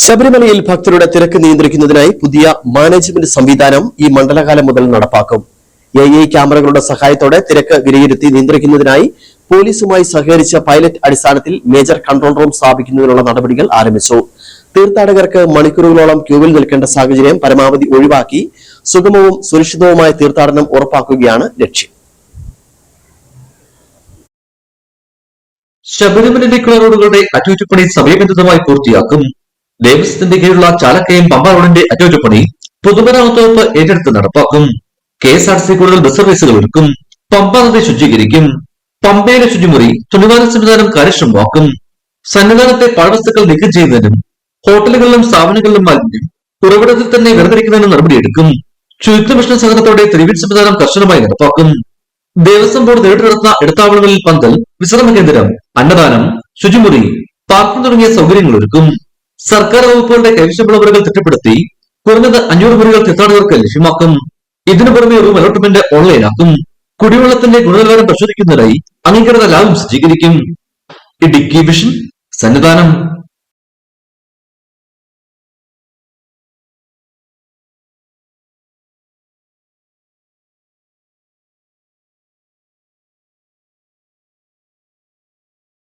ശബരിമലയിൽ ഭക്തരുടെ തിരക്ക് നിയന്ത്രിക്കുന്നതിനായി പുതിയ മാനേജ്മെന്റ് സംവിധാനം ഈ മണ്ഡലകാലം മുതൽ നടപ്പാക്കും. AI ക്യാമറകളുടെ സഹായത്തോടെ തിരക്ക് വിലയിരുത്തി നിയന്ത്രിക്കുന്നതിനായി പോലീസുമായി സഹകരിച്ച പൈലറ്റ് അടിസ്ഥാനത്തിൽ മേജർ കൺട്രോൾ റൂം സ്ഥാപിക്കുന്നതിനുള്ള നടപടികൾ ആരംഭിച്ചു. തീർത്ഥാടകർക്ക് മണിക്കൂറുകളോളം ക്യൂവിൽ നിൽക്കേണ്ട സാഹചര്യം പരമാവധി ഒഴിവാക്കി സുഗമവും സുരക്ഷിതവുമായ തീർത്ഥാടനം ഉറപ്പാക്കുകയാണ് ലക്ഷ്യം. ശബരിമലയിലേക്കുള്ള റോഡുകളുടെ അറ്റകുറ്റപ്പണി സമയബന്ധിതമായി പൂർത്തിയാക്കും. ദേവസ്വത്തിന്റെ കീഴിലുള്ള ചാലക്കയം പമ്പ റോഡിന്റെ അറ്റകുറ്റപ്പണി പൊതുമരാമത്ത് വകുപ്പ് ഏറ്റെടുത്ത് നടപ്പാക്കും. KSRTC കൂടുതൽ ബസ് സർവീസുകൾ ഒരുക്കും. പമ്പ നദി ശുചീകരിക്കും. പമ്പയിലെ ശുചിമുറി തുണിവാര സംവിധാനം കാര്യക്ഷമമാക്കും. സന്നിധാനത്തെ പാഴ്വസ്തുക്കൾ നീക്കം ചെയ്യുന്നതിനും ഹോട്ടലുകളിലും സ്ഥാപനങ്ങളിലും മാലിന്യം ഉറവിടത്തിൽ തന്നെ വേർതിരിക്കുന്നതിനും നടപടിയെടുക്കും. ശുചിത്വ മിഷൻ സഹകരണത്തോടെ തെരുവിൽ സംവിധാനം കർശനമായി നടപ്പാക്കും. ദേവസ്വം ബോർഡ് നേരിട്ട് നടത്തുന്ന ഇടത്താവളങ്ങളിൽ പന്തൽ, വിശ്രമ കേന്ദ്രം, അന്നദാനം, ശുചിമുറി, പാർക്കിംഗ് തുടങ്ങിയ സൗകര്യങ്ങൾ ഒരുക്കും. സർക്കാർ വകുപ്പുകളുടെ കൈവശമുള്ളവരുകൾ തിട്ടപ്പെടുത്തി കുറഞ്ഞത് 500 മുറികൾ തീർത്ഥാടകർക്ക് ലഭ്യമാക്കും. ഇതിനു പുറമെ റൂം അലോട്ട്മെന്റ് ഓൺലൈനാക്കും. കുടിവെള്ളത്തിന്റെ ഗുണനിലവാരം പരിശോധിക്കുന്നതിനായി അംഗീകൃത ലാബും സജ്ജീകരിക്കും. ഇടുക്കി വിഷൻ, സന്നിധാനം.